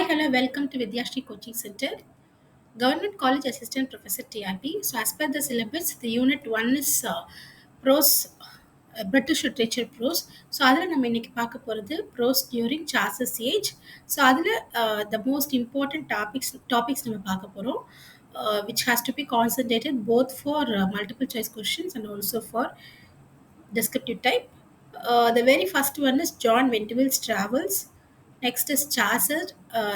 hello, welcome to Vidyashri Coaching Center. Government College Assistant Professor TRP. So, as per the syllabus, the unit 1 is prose, British literature prose. So, அதில் நம்ம இன்னைக்கு பார்க்க போகிறது prose during Charles age. So, அதில் the most important topics நம்ம பார்க்க போகிறோம், which has to be concentrated both for multiple choice questions and also for descriptive type. The very first one is John Ventiville's Travels. Next is Chaucer,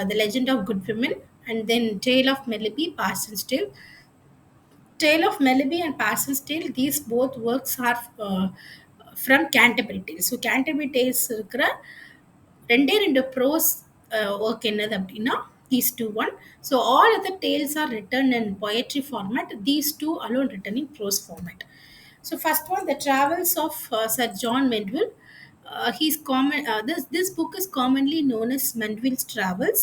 The Legend of Good Women, and then Tale of Melody, Parsons Tale. Tale of Melody and Parsons Tale, these both works are from Canterbury Tales. So Canterbury Tales இருக்கிற ரெண்டே ரெண்டு pros work என்னது அப்படின்னா these two one. So all other tales are written in poetry format. These two alone written in prose format. So first one, the travels of Sir John Mandeville. He's common. This book is commonly known as Mandeville's Travels.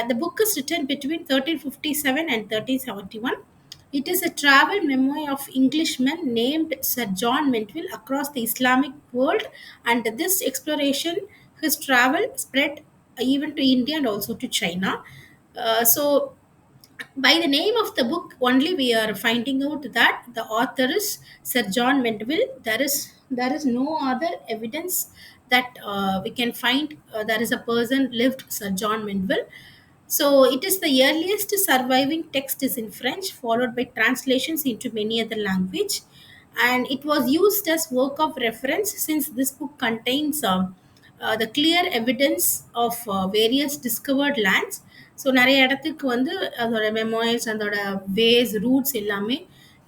The book is written between 1357 and 1371. It is a travel memoir of Englishmen named Sir John Mandeville across the Islamic world, and this exploration, his travel spread even to India and also to China. So by the name of the book only we are finding out that the author is Sir John Mandeville. There is no other evidence that we can find there is a person lived Sir John Mandeville. So it is the earliest surviving text is in French, followed by translations into many other language, and it was used as work of reference since this book contains the clear evidence of various discovered lands. So நிறைய இடத்துக்கு வந்து அதோட memoirs அதோட ways routes எல்லாமே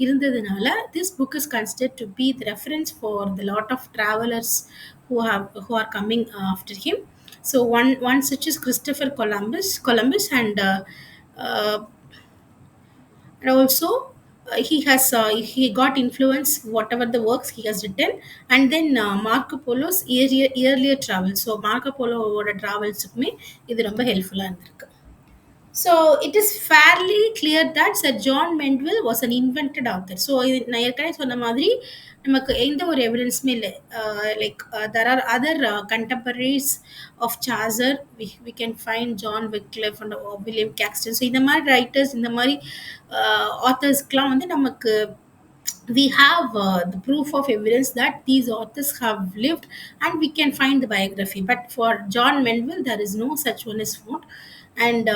இருந்ததுனால this book is considered to be the reference for the lot of travellers who are coming after him. So one such is Christopher Columbus, uh, and also he got influence whatever the works he has written, and then Marco Polo's earlier travels. So Marco Polo travels இது ரொம்ப ஹெல்ப்ஃபுல்லாக இருந்திருக்கு. So it is fairly clear that Sir John Mandeville was an invented author. So நான் ஏற்கனவே சொன்ன மாதிரி நமக்கு எந்த ஒரு எவிடன்ஸுமே இல்லை. Like there are other contemporaries of Chaucer. We can find John Wycliffe and William Caxton. So இந்த மாதிரி ரைட்டர்ஸ், இந்த மாதிரி ஆத்தர்ஸ்க்கெலாம் வந்து நமக்கு we have the proof of evidence that these authors have lived, and we can find the biography. But for John Mandeville there is no such one is found, and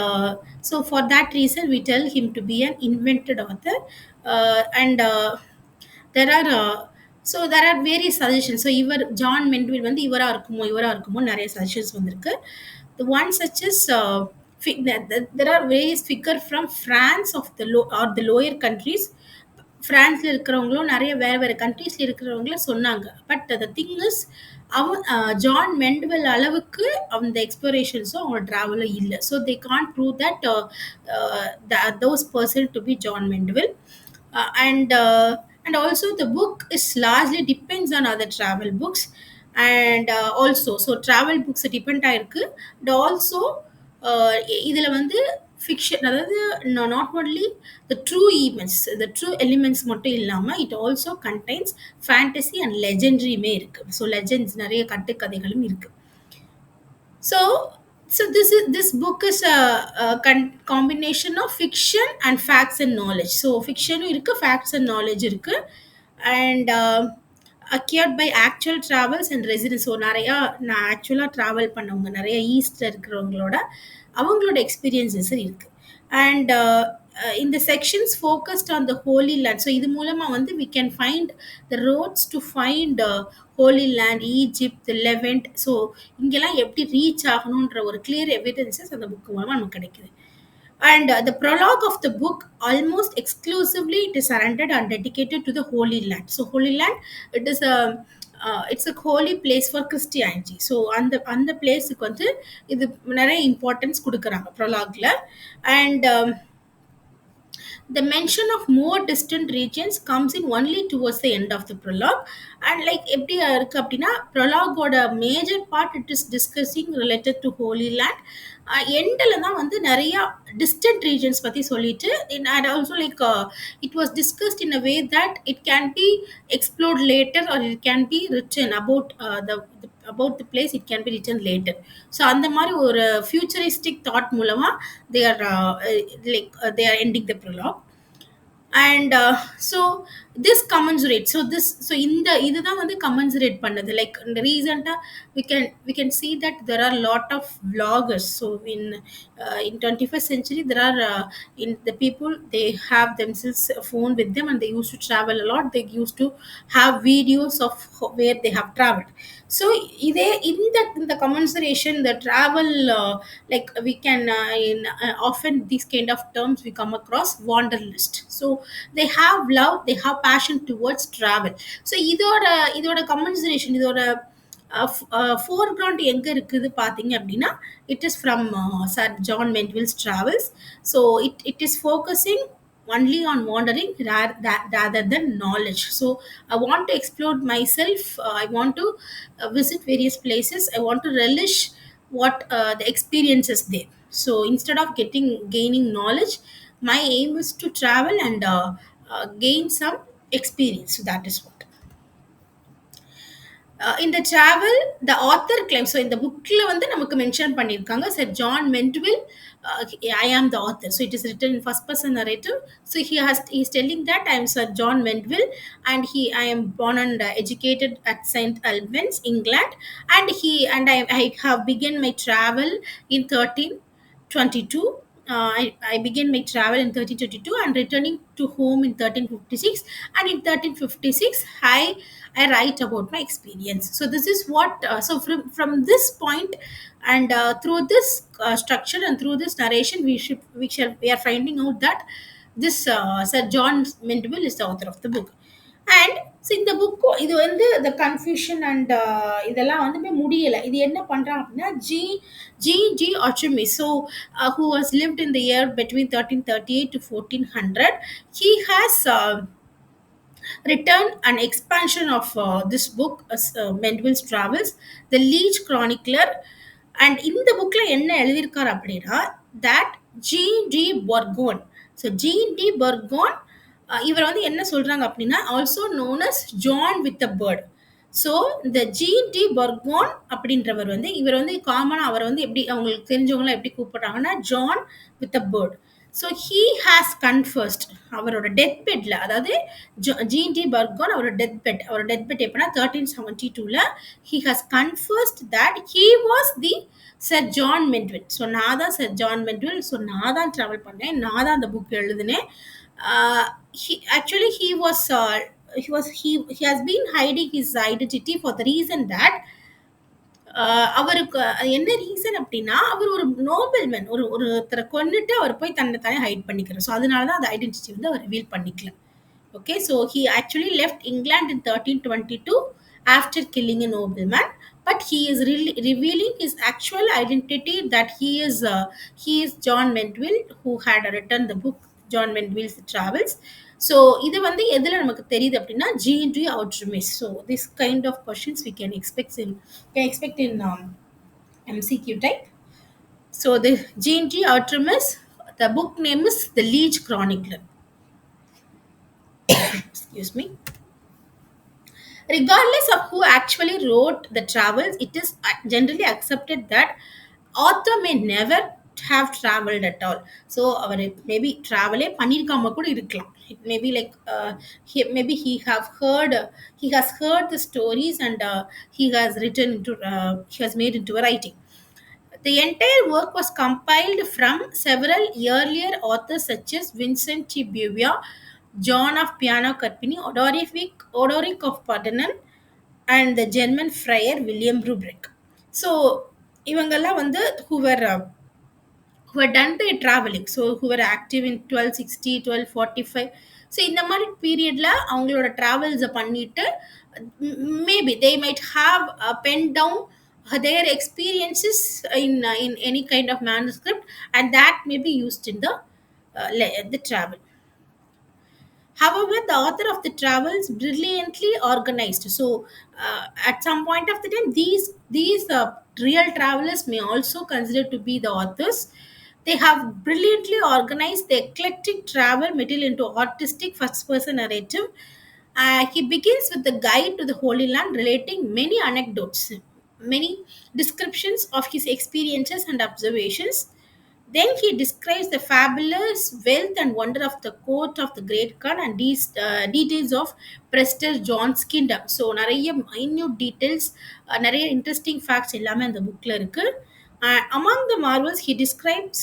so for that reason we tell him to be an invented author. And there are there are various suggestions. So இவர் John மென்வில் வந்து இவரா இருக்குமோ நிறைய suggestions வந்திருக்கு. The one such as there are various figure from France of the or the lower countries. ஃப்ரான்ஸில் இருக்கிறவங்களும் நிறைய வேறு வேறு கண்ட்ரீஸில் இருக்கிறவங்களும் சொன்னாங்க. பட் த திங் இஸ் அவன் ஜான் மெண்டவெல் அளவுக்கு அந்த எக்ஸ்ப்ளோரேஷன்ஸும் அவங்களோட ட்ராவலும் இல்லை. So they can't prove that those person to be John Mandeville. And also the book is largely depends on other travel books, and also so travel books depend ஆயிருக்கு. And also இதில் வந்து fiction, அதாவது not only the true events, the true elements மட்டும் இல்லாமல் it also contains fantasy and legendary இருக்கு. So legends நிறைய கட்டுக்கதைகளும் இருக்கு. So this book is a combination of fiction and facts and knowledge. So fiction இருக்கு, facts and knowledge இருக்கு, and acquired by actual travels and residents. So நிறையா நான் ஆக்சுவலாக travel பண்ணவங்க நிறைய ஈஸ்டில் இருக்கிறவங்களோட அவங்களோட எக்ஸ்பீரியன்ஸஸ் இருக்குது. அண்ட் இந்த sections focused on the Holy Land. So இது மூலமாக வந்து we can find the roads to find Holy Land, Egypt, Levant. So இங்கெல்லாம் எப்படி ரீச் ஆகணுன்ற ஒரு கிளியர் எவிடன்சஸ் அந்த புக் மூலமாக நமக்கு கிடைக்குது. And the prologue of the book almost exclusively it is surrendered and dedicated to the Holy Land. So Holy Land, it is it's a holy place for Christianity. So அந்த பிளேஸுக்கு வந்து இது நிறைய importance கொடுக்குறாங்க ப்ரொலாக்ல. And the mention of more distant regions comes in only towards the end of the prologue. And like எப்படி இருக்கு அப்படின்னா ப்ரொலாகோட major part it is discussing related to Holy Land. எண்டில் தான் வந்து நிறைய டிஸ்டன்ட் ரீஜன்ஸ் பற்றி சொல்லிட்டு, and also like it was discussed in a way that it can be explored later or it can be written about about the place it can be written later. So அந்த மாதிரி ஒரு futuristic thought மூலமா they are they are ending the prologue. And so this commensurate, so this, so இந்த இதுதான் வந்து commensurate பண்ணது. Like recent we can see that there are a lot of vloggers. So in 21st century there are in the people, they have themselves a phone with them and they used to travel a lot. They used to have videos of where they have traveled. So இதே இந்த commensuration, the travel, like we can often these kind of terms we come across wanderlust. So they have love, they have passion towards travel. So இதோட commensuration, இதோட foreground எங்க இருக்குது பாத்தீங்க அப்படின்னா, it is from Sir John Mentville's travels. So it is focusing only on wandering rather than knowledge. So I want to explore myself, I want to visit various places, I want to relish what the experiences there. So instead of gaining knowledge, my aim is to travel and gain some experience. So that is what in the travel the author claims. So in the bookல வந்து நமக்கு mention பண்ணிருக்காங்க Sir John Mentville, I am the author. So it is written in first person narrative. So he's telling that I am Sir John Mentville, and I am born and educated at St Albans, England, and I have begun my travel in 1322. I began my travel in 1322 and returning to home in 1356. And in 1356, I write about my experience. So this is what. So from this point, and through this structure and through this narration, we are finding out that this Sir John Mentville is the author of the book. And so இந்த book இது வந்து the confusion and இதெல்லாம் வந்துமே முடியல. இது என்ன பண்றாங்க அப்படின்னா, G Archimedes, so who was lived in the year between 1338 to 1400, he has written an expansion of this book, Menville's Travels, the Leech Chronicler. And இந்த புக்ல என்ன எழுதியிருக்காரு அப்படின்னா, that G.D. Burgon. So G.D. Burgon, இவர் வந்து என்ன சொல்றாங்க அப்படின்னா, also known as John with a bird. So இந்த G.D. பர்கோன் அப்படின்றவர் வந்து, இவர் வந்து காமனாக அவர் வந்து எப்படி அவங்களுக்கு தெரிஞ்சவங்களாம் எப்படி கூப்பிடுறாங்கன்னா, John with a bird. So he has confessed அவரோட டெத் பெட்ல, அதாவது G.D. பர்கோன் அவரோட டெத் பெட் எப்படின்னா 1372ல he has confessed that he was the Sir John Mandeville. So நான் தான் சர் ஜான் மென்ட்வில். ஸோ நான் தான் ட்ராவல் பண்ணேன், நான் தான் அந்த புக் எழுதினேன். Actually he has been hiding his identity for the reason that அவருக்கு என்ன ரீசன் அப்படின்னா, அவர் ஒரு நோபல்மேன், ஒருத்தரை கொன்னுட்டு அவர் போய் தன்னை தானே ஹைட் பண்ணிக்கிறார். ஸோ அதனால தான் அந்த ஐடென்டிட்டி வந்து அவர் ரிவீல் பண்ணிக்கல. Okay, so he actually left England in 1322 after killing a nobleman, but he is really revealing his actual identity that he is John Mentville, who had written the book John Mentville's Travels. So இது வந்து எதுல நமக்கு தெரியுது அப்படின்னா, G.D. Archimedes. So this kind of questions we can expect in MCQ type. So the G.D. Archimedes, the book name is The Leech Chronicler. Excuse me. Regardless of who actually wrote the travels, it is generally accepted that author may never have traveled at all. So our maybe travel பண்ணிருக்காம கூட இருக்கலாம். It may be like maybe he has heard the stories and he has made into a writing. The entire work was compiled from several earlier authors such as Vincent T. Buvia, John of Piano Carpini, Odoric of Pardonan, and the German friar William Rubrick. So இவங்கெல்லாம் வந்து who had done the traveling, so who were active in 1260 1245. So இந்த மாதிரி பீரியட்ல அவங்களோட டிராவல்ஸை பண்ணிட்டு maybe they might have penned down their experiences in any kind of manuscript, and that may be used in the travel. However, the author of the travels brilliantly organized. So, at some point of the time, these real travelers may also consider to be the authors. They have brilliantly organized the eclectic travel material into artistic first-person narrative. He begins with the guide to the Holy Land, relating many anecdotes. many descriptions of his experiences and observations. Then he describes the fabulous wealth and wonder of the court of the great Khan and these details of Prester John's kingdom. So, நிறைய minute details, நிறைய interesting facts எல்லாமே அந்த bookல இருக்கு. Among the marvels, he describes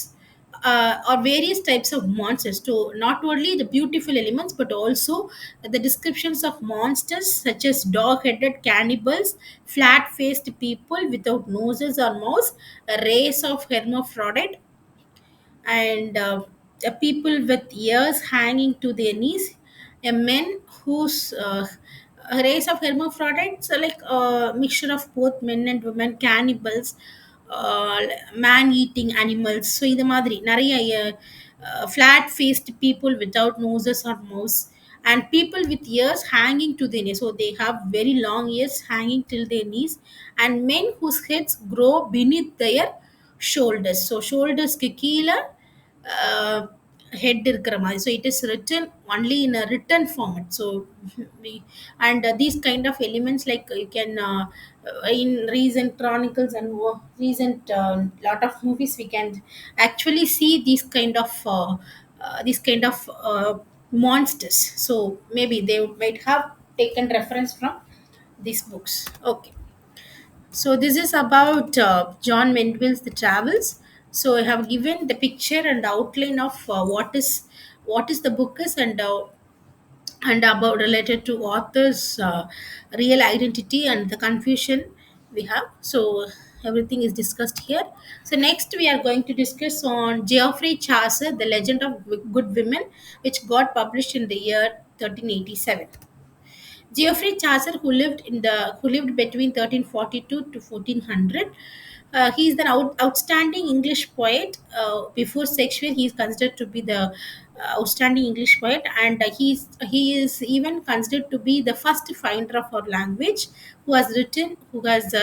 or various types of monsters. So, not only the beautiful elements, but also the descriptions of monsters such as dog-headed cannibals, flat-faced people without noses or mouths, a race of hermaphrodite, and people with ears hanging to their knees, a men whose a race of hermaphrodites are like a mixture of both men and women, cannibals, man eating animals. So இந்த மாதிரி நிறைய flat faced people without noses or mouths, and people with ears hanging to their knees, so they have very long ears hanging till their knees, and men whose heads grow beneath their shoulders. So shoulders க்கு கீழ head இருக்கிற மாதிரி. So it is written only in a written format. So we, and these kind of elements, like you can in recent chronicles and recent lot of movies, we can actually see these kind of monsters. So maybe they might have taken reference from these books. Okay, so this is about John Mandeville's The Travels. So I have given the picture and outline of what is the book is, and about related to author's real identity and the confusion we have. So everything is discussed here. So next we are going to discuss on Geoffrey Chaucer, The Legend of Good Women, which got published in the year 1387. Geoffrey Chaucer, who lived between 1342 to 1400, he is an outstanding English poet. Before Shakespeare, he is considered to be the outstanding English poet, and he is even considered to be the first finder of our language, who has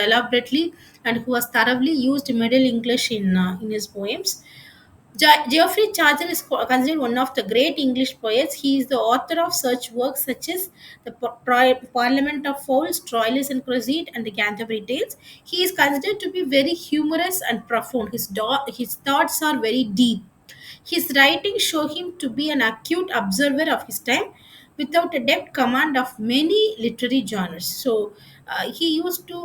elaborately and who has thoroughly used Middle English in his poems. Geoffrey Chaucer is considered one of the great English poets. He is the author of such works such as the Parliament of Fowls, Troilus and Cressida, and the Canterbury Tales. He is considered to be very humorous and profound. His thoughts are very deep. His writings show him to be an acute observer of his time without a depth command of many literary genres. So he used to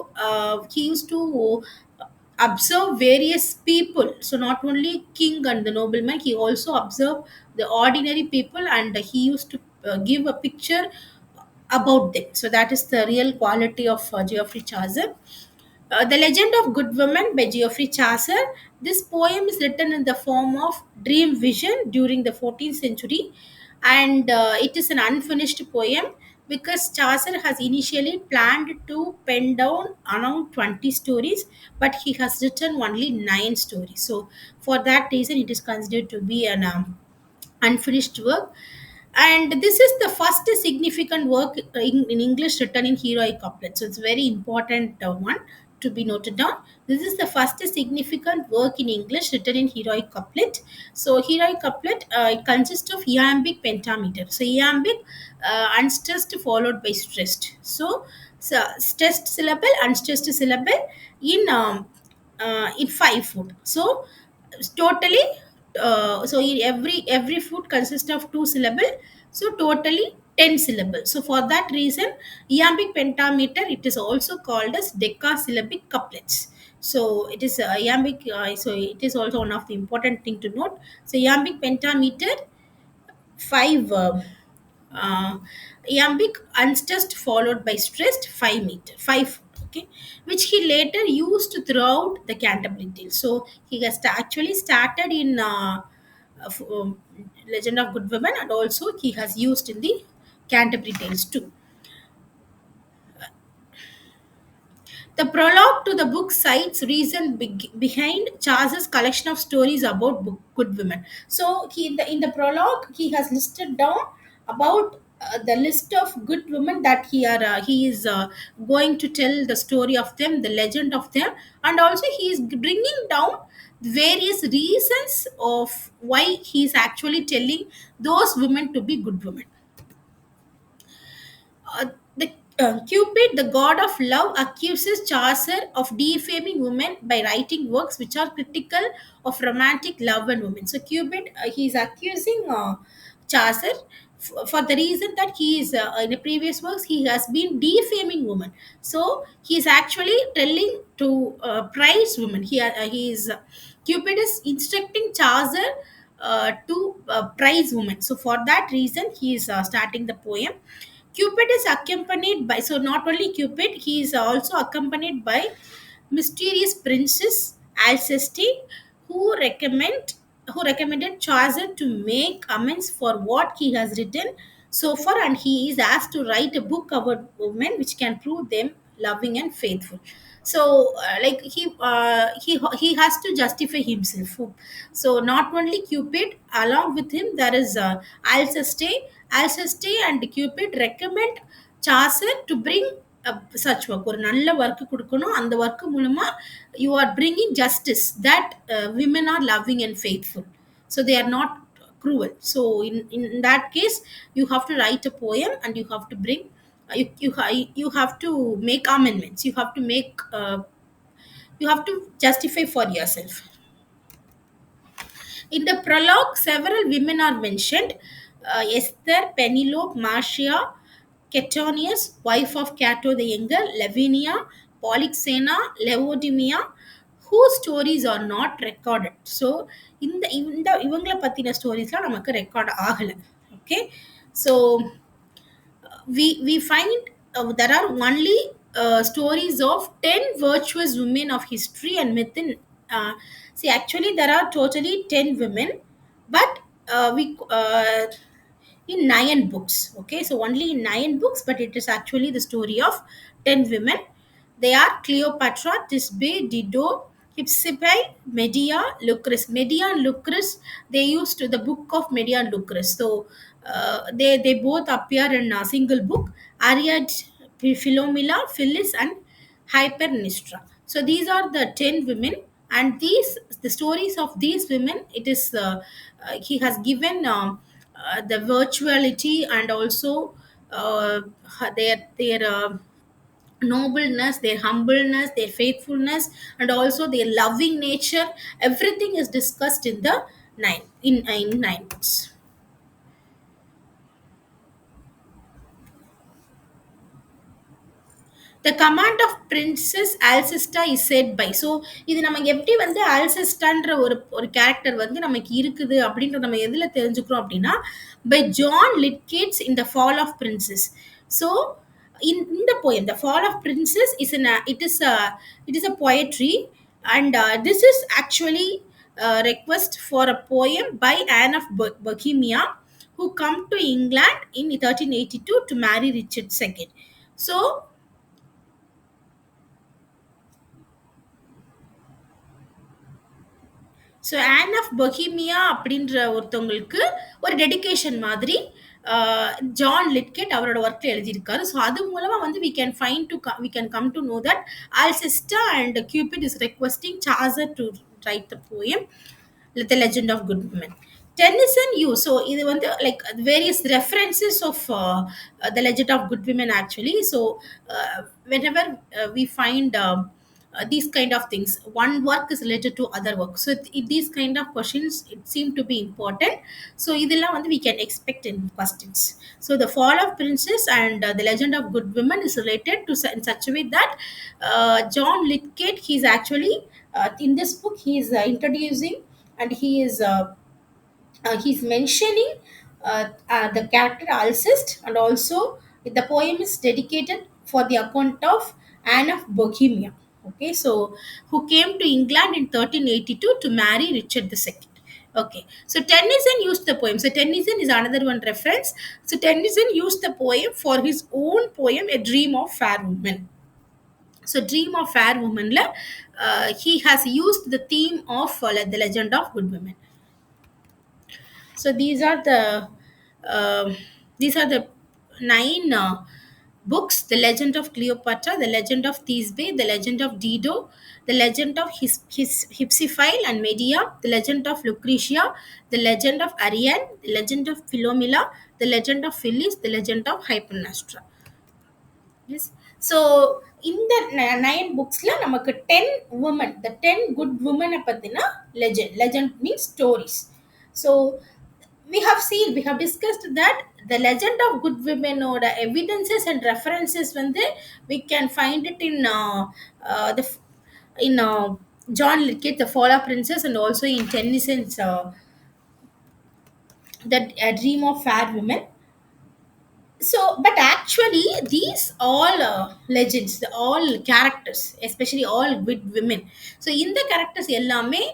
observe various people. So not only king and the nobleman, he also observed the ordinary people, and he used to give a picture about them. So that is the real quality of Geoffrey Chaucer. The Legend of Good Women by Geoffrey Chaucer. This poem is written in the form of dream vision during the 14th century, and it is an unfinished poem because Chaucer has initially planned to pen down around 20 stories, but he has written only 9 stories. So, for that reason, it is considered to be an unfinished work. And this is the first significant work in English written in heroic couplet. So it's very important one to be noted down. This is the first significant work in English written in heroic couplet. So heroic couplet, it consists of iambic pentameter. So iambic, unstressed followed by stressed. So stressed syllable, unstressed syllable in 5 foot. So totally, so in every foot consists of 2 syllable, so totally 10 syllables. So for that reason, iambic pentameter, it is also called as decasyllabic couplets. So it is iambic, so it is also one of the important thing to note. So iambic pentameter, 5 iambic unstressed followed by stressed 5 meter 5 foot, okay, which he later used throughout the Canterbury Tales. So he has actually started in f- um, Legend of Good Women, and also he has used in the Canterbury Tales too. The prologue to the book cites reason behind Charles's collection of stories about good women. So in the prologue, he has listed down about the list of good women that he is going to tell the story of them, the legend of them, and also he is bringing down various reasons of why he is actually telling those women to be good women. uh, the Cupid, the god of love, accuses Chaucer of defaming women by writing works which are critical of romantic love and women. So Cupid, he is accusing Chaucer for the reason that he is in the previous works he has been defaming women. So he is actually telling to praise women. He is Cupid is instructing Chaucer to praise women. So for that reason, he is starting the poem. Cupid is accompanied by, so not only Cupid, he is also accompanied by mysterious princess Alceste, who recommend who recommended Chaucer to make amends for what he has written so far, and he is asked to write a book about women which can prove them loving and faithful. So like he has to justify himself. So not only Cupid, along with him there is Alceste. Alceste and Cupid recommend Chaucer to bring such work. ஒரு நல்ல work கொடுக்கணும், அந்த work மூலமா you are bringing justice that women are loving and faithful, so they are not cruel. So in that case you have to write a poem and you have to bring you have to make amendments, you have to justify for yourself. In the prologue, several women are mentioned: Esther, Penelope, Marcia, Catonius, wife of Cato the Younger, Lavinia, Polyxena, Laodamia, whose stories are not recorded. So, இந்த இவங்கள பத்தின ஸ்டோரிஸ்லாம் நமக்கு record ஆகல. Okay, so we find there are only stories of 10 virtuous women of history and myth in see actually there are totally 10 women, but we in 9 books. Okay, so only in 9 books, but it is actually the story of 10 women. They are Cleopatra, Thisbe, Dido, Hypsipyle, Medea, Lucrece. Medea and Lucrece, they used the book of Medea and Lucrece. So they both appear in a single book: Ariad, Philomela, Phyllis, and Hypernistra. So these are the 10 women, and the stories of these women. It is he has given the virtuality and also uh, their nobleness, their humbleness, their faithfulness, and also their loving nature. Everything is discussed in the nine books. The command of Princess Alcesta is said by. So இது நம்ம எப்படி வந்து அல்செஸ்டான்ற ஒரு character வந்து நமக்கு இருக்குது அப்படின்ற நம்ம எதுல தெரிஞ்சுக்கிறோம் அப்படின்னா by John Lytgates in the Fall of Princess. So in the poem the Fall of Princess is it is a poetry, and this is actually a request for a poem by Anne of Bohemia, who come to England in 1382 to marry Richard II. So so Anne of Bohemia அப்படின்ற ஒருத்தவங்களுக்கு ஒரு dedication மாதிரி John லிட்கெட் அவரோட ஒர்க்கில் எழுதியிருக்காரு. So அது மூலமாக வந்து we can come to know that Alcesta and Cupid is requesting Chaucer to write the poem The Legend of Good Women. Tennyson use, so இது வந்து like various references of The Legend of Good Women actually. So whenever we find these kind of things, one work is related to other work, so these kind of questions it seem to be important. So இதெல்லாம் வந்து we can expect in questions. So the Fall of Princess and The Legend of Good Women is related to in such a way that John Lithgate, he's actually in this book he is introducing, and he's mentioning the character Alcest, and also the poem is dedicated for the account of Anne of Bohemia. Okay, so who came to England in 1382 to marry Richard II. Okay, so Tennyson used the poem. So Tennyson is another one reference. So Tennyson used the poem for his own poem, A Dream of Fair Woman. So Dream of Fair Woman, he has used the theme of the Legend of Good Women. So uh, these are the 9 books: The Legend of Cleopatra, The Legend of Thisbe, The Legend of Dido, The Legend of his Hypsipyle and Medea, The Legend of Lucretia, The Legend of Ariane, The Legend of Philomela, The Legend of Phyllis, The Legend of Hypernestra. Yes. So இந்த nine புக்ஸ்ல நமக்கு 10 women, the 10 good women பத்தின legend means stories. So we have discussed that the legend of good women or the evidences and references வந்து we can find it in the in John Lickett, The Fall of Princess, and also in Tennyson's that Dream of Fair Women. So but actually these all legends, the all characters, especially all good women, so in the characters ellame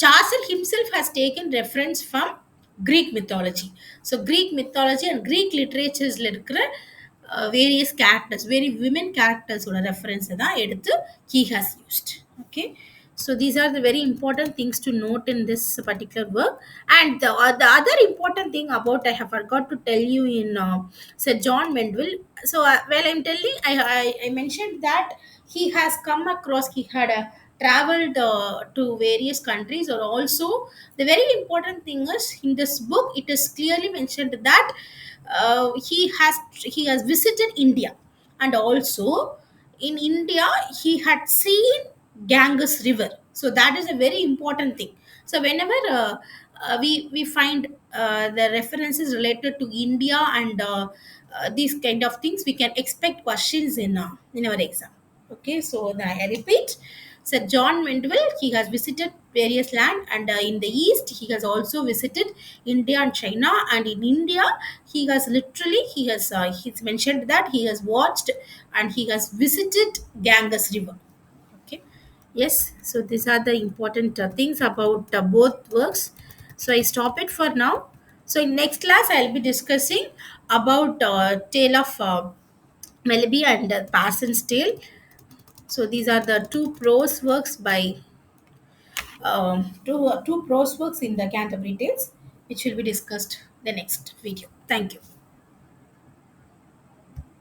Chaucer himself has taken reference from Greek mythology. So Greek mythology and Greek literatures இருக்கிற various characters, very women characters ஓட reference தான் எடுத்து he has used. Okay. So these are the very important things to note in this particular work. And the other important thing about I have forgot to tell you in Sir John Mandeville. So while I'm telling, I mentioned that he has come across, he had traveled to various countries, or also the very important thing is in this book it is clearly mentioned that he has visited India, and also in India he had seen Ganges river. So that is a very important thing. So whenever we find the references related to India and these kind of things, we can expect questions in our exam. Okay, so I repeat, Sir John Mandeville, he has visited various land, and in the east he has also visited India and China. And in India he has literally he's mentioned that he has watched and he has visited Ganges river. Okay. Yes, so these are the important things about both works. So I stop it for now. So in next class I'll be discussing about tale of Melody and Parson's Tale. So these are the two prose works by two prose works in the Canterbury Tales, which will be discussed the next video. Thank you.